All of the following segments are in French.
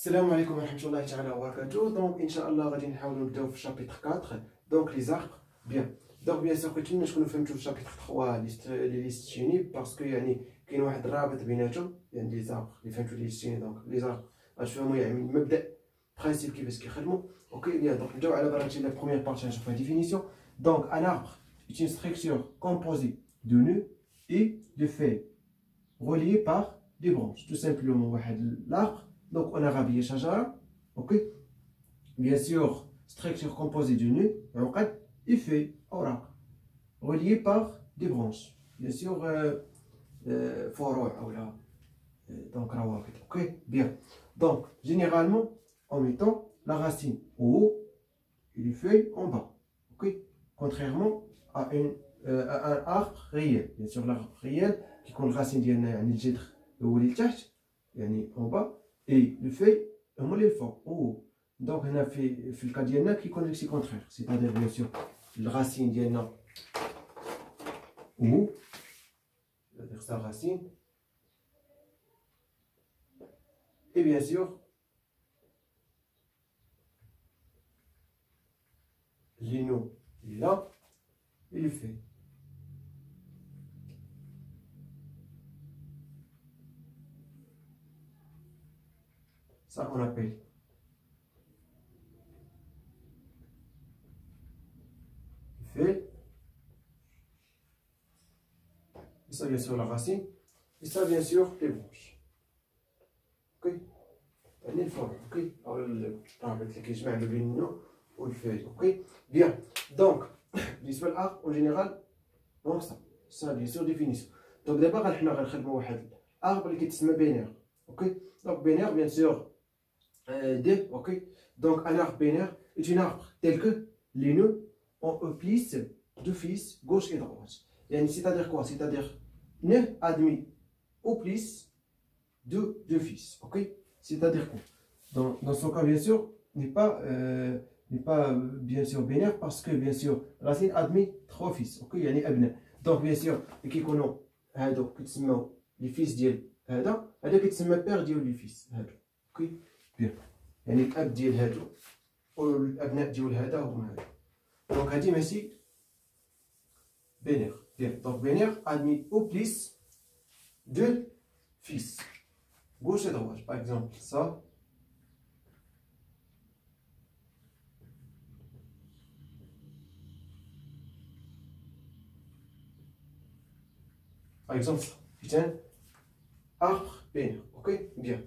السلام عليكم ورحمة الله تعالى وبركاته. دونك ان شاء الله غادي نحاولوا نبداو في شابيتر 4 دونك لي زاربر. بيان سور كنتمنى تكونوا فهمتوا في شابيتر 3 لي ليست شيني باسكو يعني كاين واحد الرابط بيناتهم، يعني لي زاربر اللي فهمتوا لي ليست شيني دونك لي زاربر باش تفهموا يعني من المبدا برينسيپ كيفاش كيخدموا. اوكي بيان دونك نبداو على بركة لا بروميير بارتي نشوفوا لا ديفينيسيون. دونك ان arbre est une structure composée de nœuds et de feuilles reliées par des branches. Tout simplement واحد l'arbre. Donc on a rabillé shajara, ok. Bien sûr, structure composée de nœuds, et fait aura, relié par des branches. Bien sûr, donc ok. Bien. Donc généralement en mettant la racine au haut et les feuilles en bas, ok. Contrairement à un arbre réel. Bien sûr, l'arbre réel qui compte la racine ديالنا الجذر هو اللي تحت يعني en bas. Et le fait, on les fait en haut. Donc, on a fait le cas d'Yana qui connaît le contraire. C'est-à-dire, bien sûr, la racine d'Yana en haut. C'est-à-dire sa racine. Et bien sûr, l'ino est là. Et le fait. Ça, on appelle fait. Et ça, bien sûr, la racine. Et ça, bien sûr, les branches. Ok. On forme. Ok. Avec les questions de l'union ou le feuille. Ok. Bien. Donc, l'histoire arbre en général, donc ça, bien sûr, définition. Donc, d'abord, on va faire un arbre qui est binaire. Ok. Donc, binaire, bien sûr. D, ok. Donc un arbre binaire est un arbre tel que les nœuds ont un plis de fils gauche et droite. C'est-à-dire quoi? C'est-à-dire nœud admis au plis de deux fils, ok. C'est-à-dire quoi? Dans son cas, bien sûr, n'est pas bien sûr binaire parce que bien sûr racine admet trois fils, ok. يعني أبناء. Donc bien sûr qui كيكونوا هادو كيتسموا les fils ديال هذا كيتسمى père ديال les fils هادو، ok. بيان يعني الاب ديال هادو والابناء ديال هذا هما هادو. دونك هادي ماشي بينير. بيان دونك بينير ادمي او بليس دو فيس gauche et droite. Par exemple ça, par exemple c'est un arbre binaire, ok. Bien.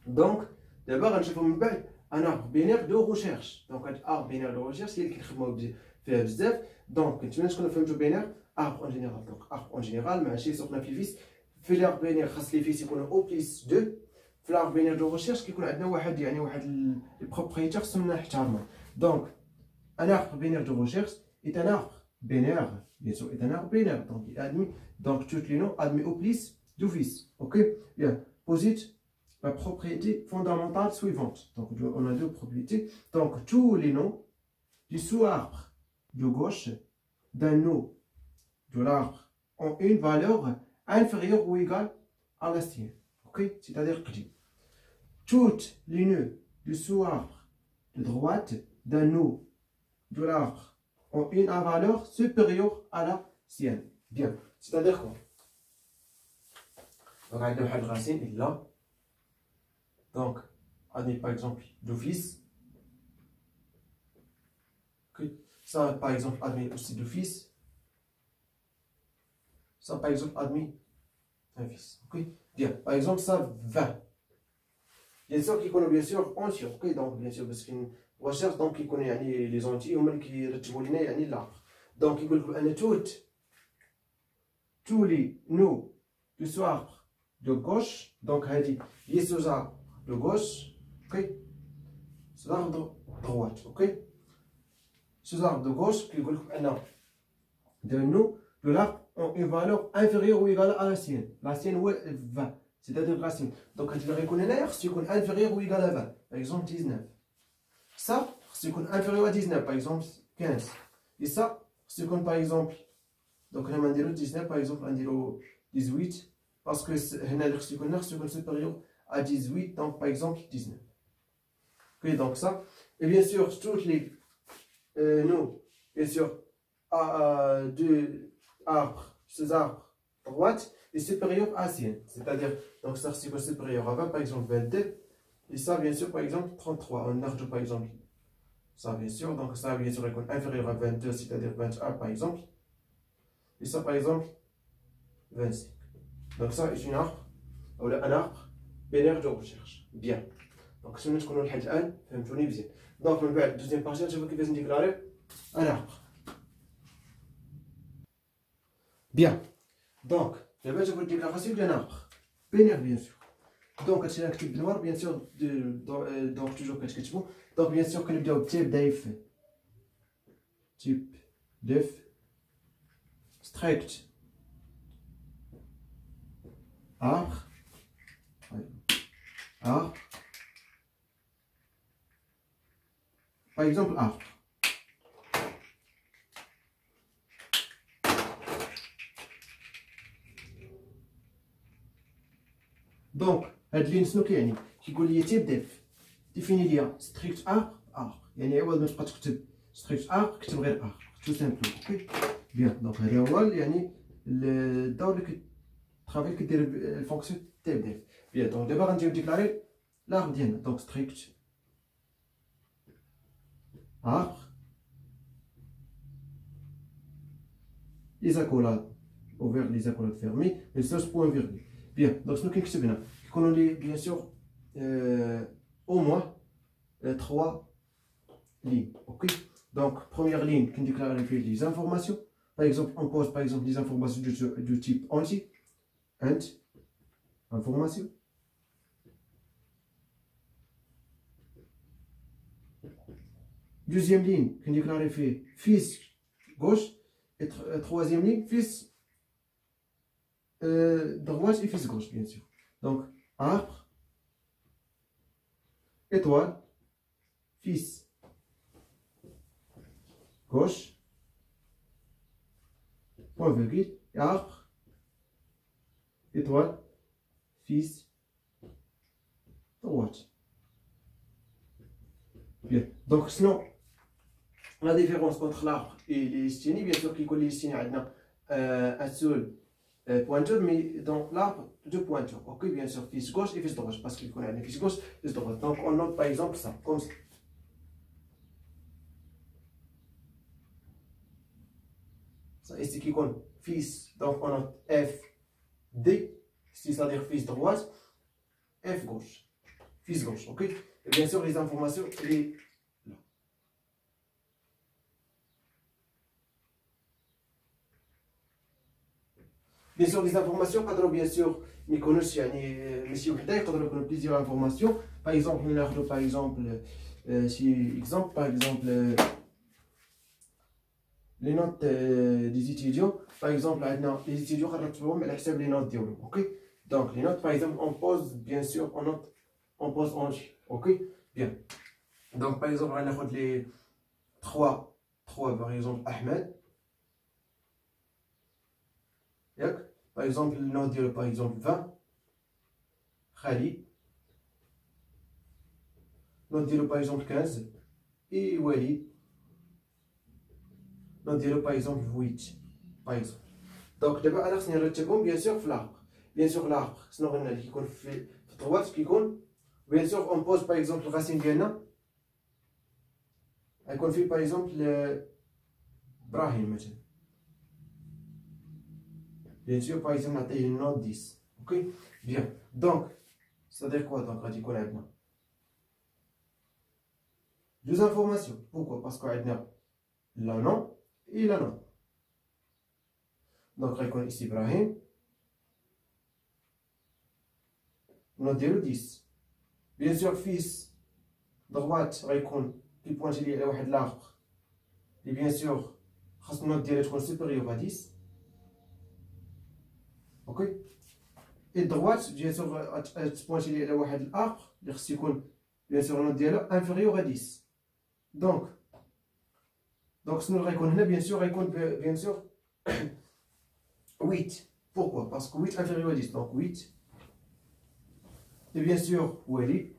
Donc d'abord نشوفو من بعد un arbre binaire de recherche. Donc un arbre binaire de recherche هي اللي كنخدمو فيها بزاف. دونك نتمنى تكونوا فهمتوا بينير arbre en général. Donc arbre en général ماشي سوقنا في فيس. في l'arbre binaire خاص لي فيس يكونوا او بليس 2. في l'arbre binaire de recherche كيكون عندنا واحد البروبريتي خصنا نحترمها. Donc un arbre binaire de recherche est un arbre binaire, bien sûr, est un arbre binaire. Donc il admet donc tous les noms admis au plus de fils, ok. Bien. Posit la propriété fondamentale suivante. Donc on a deux propriétés. Donc tous les noms du sous-arbre de gauche d'un nœud de l'arbre ont une valeur inférieure ou égale à la sienne. Ok. C'est-à-dire que toutes les nœuds du sous-arbre de droite d'un nœud de l'arbre ont une valeur supérieure à la sienne. Bien. C'est-à-dire quoi? Donc on a une racine est là. Donc, admis par exemple d'office. Ça, par exemple, admis aussi d'office. Ça, par exemple, admis un fils. Ok. Bien. Par exemple, ça 20. Bien sûr, qui connaît bien sûr entier. Ok. Donc, bien sûr, parce qu'une recherche, donc, qui connaît les entiers, ou même qui retrouve l'arbre. Donc, il connaît tous les nœuds de ce arbre de gauche. Donc, il dit, il y a ce arbre de gauche, ok. Ce arbre de droite, ok. Ce arbre de gauche, qui dit de nous, de l'arbre ont une valeur inférieure ou égale à la sienne. La sienne, ouais, 20. C'est-à-dire racine. Donc, quand il reconnaît l'air, c'est inférieur ou égal à 20. Par exemple, 19. Ça, c'est inférieur à 19. Par exemple, 15. Et ça, c'est par exemple, donc on a 19, par exemple, on a 18. Parce que c'est supérieur à 18, donc par exemple 19. Ok, donc ça. Et bien sûr, toutes les. Nous, bien sûr, deux arbres, ces arbres droite est supérieur à 100. C'est-à-dire, donc ça c'est supérieur à 20, par exemple 22. Et ça, bien sûr, par exemple 33. On argent, par exemple. Ça, bien sûr. Donc ça, bien sûr, est inférieur à 22, c'est-à-dire 21, par exemple. Et ça, par exemple, 25. Donc ça, c'est un arbre binaire de recherche. Bien. Donc, si nous connaissons le الآن فهمتوني مزيان. Donc, من بعد deuxième partie, نشوفوا كيفاش نديكلاريو un arbre. Bien. Donc, دابا نشوفوا الديكلاراسيون ديال un arbre binaire bien sûr. Donc, هادشي اللي غنكتب بالنوار bien sûr donc toujours كتكتبوا. Donc, bien sûr كنبداو بتيب دايف type def strict arbre arbre par exemple arbre. Donc هاد اللين شنو كيعني؟ كيقول لي تيب ديف ديفيني ليا ستريكت ار يعني عوض ما تبقى تكتب ستريكت ار كتب غير ار تو سامبل. اوكي بيان. دونك هذا هو يعني الدور اللي كترافاي كدير الفونكسيون تيب ديف. بيان. دونك دابا غنجيو ديكلاري لار ديالنا. دونك ستريكت ار les accolades ouvertes, les accolades fermées, et ça, point virgule. Bien, donc ce que c'est bien. On a bien sûr au moins 3 lignes. Ok. Donc première ligne qui déclare les informations. Par exemple, on pose par exemple des informations du type anti, int, information. Deuxième ligne qui déclare fils gauche et troisième ligne fils droite et fils gauche bien sûr. Donc arbre, étoile, fils gauche, point virgule, et arbre, étoile, fils droite. Bien. Donc sinon, la différence entre l'arbre et les listini, bien sûr qu'il y a les listini un seul pointeur, mais dans l'arbre, deux pointeurs. Ok, bien sûr, fils gauche et fils droite, parce qu'il connaît les fils gauche et fils droite. Donc on note par exemple ça, comme ça. Ça ici qui compte fils, donc on note F, D, c'est-à-dire fils droite, F gauche, fils gauche, ok. Et bien sûr les informations, les là. Bien sûr les informations, bien sûr, mais connaissent monsieur وحده يقدروا يكونوا plusieurs informations. Par exemple, ناخذ par exemple si exemple par exemple les notes des étudiants. Par exemple, les étudiants غنرتبوهم على حساب les notes ديالهم. OK. Donc les notes par exemple on pose bien sûr on pose en J. OK. Bien. Donc par exemple on a les 3 par exemple Ahmed. Par exemple le note ديالو par exemple 20 Khalid. Note ديالو par exemple 15 et Walid. Note ديالو par exemple 8 par exemple. Donc دابا انا خصني نرتبهم bien sûr في l'arbre. Bien sûr l'arbre شنو قلنا كيكون في droite كيكون bien sûr on pose par exemple الرacine ديالنا غيكون فيه par exemple ابراهيم مثلا. Bien sûr par exemple نعطيه النوت 10. OK bien. Donc c'est-à-dire quoi donc غادي يكون عندنا deux informations. Pourquoi? Parce qu'on a le nom et le nom. Donc, on ici Ibrahim. Nous disons 10. Bien sûr, fils droite, on qui pointe lié à l'arbre. Et bien sûr, nous disons supérieur à 10. Ok? Et droite, bien sûr, pointe lié à l'arbre. Bien sûr, nous disons inférieur à 10. Donc, ce que nous reconnaissons, bien sûr, 8. Pourquoi? Parce que 8 inférieur à 10. Donc 8 Et bien sûr, Wally.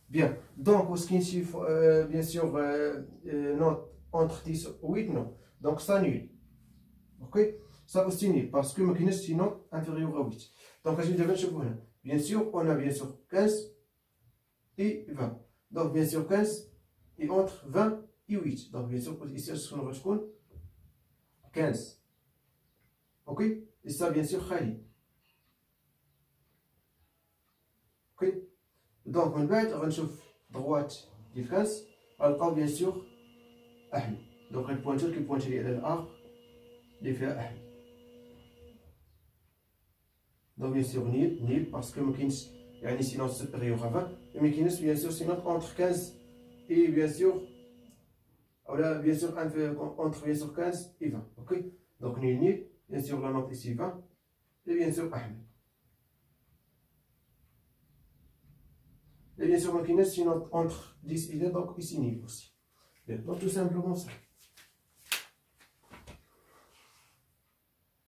Bien. Donc, au skin chiffre, bien sûr, note entre 10 et 8, non. Donc, ça nul. Ok? Ça aussi nul, parce que ma c'est une note inférieure à 8. Donc, je vais dire, bien sûr, on a bien sûr 15 et 20. Donc, bien sûr, 15 et entre 20 et 8. Donc, bien sûr, ici, on va 15. Ok? Et ça, bien sûr, Khali. Ok? Donc, من بعد غنشوف droite ديال 15 غنلقاو bien sûr أحمد. Donc, البوانتور كيبوانتي على الأرض اللي فيها أحمد. Donc, bien sûr, nil parce que ما كاينش يعني سينون supérieur à 20. Et ما كاينش bien sûr سينون entre 15 et bien sûr ولا bien sûr entre bien sûr 15 et 20. Ok? Donc, nil. Bien sûr, la note ici 20. Et bien sûr, Ahmed. Et bien sûr, ma sinon entre 10 et 20, donc ici nul aussi. Donc tout simplement ça.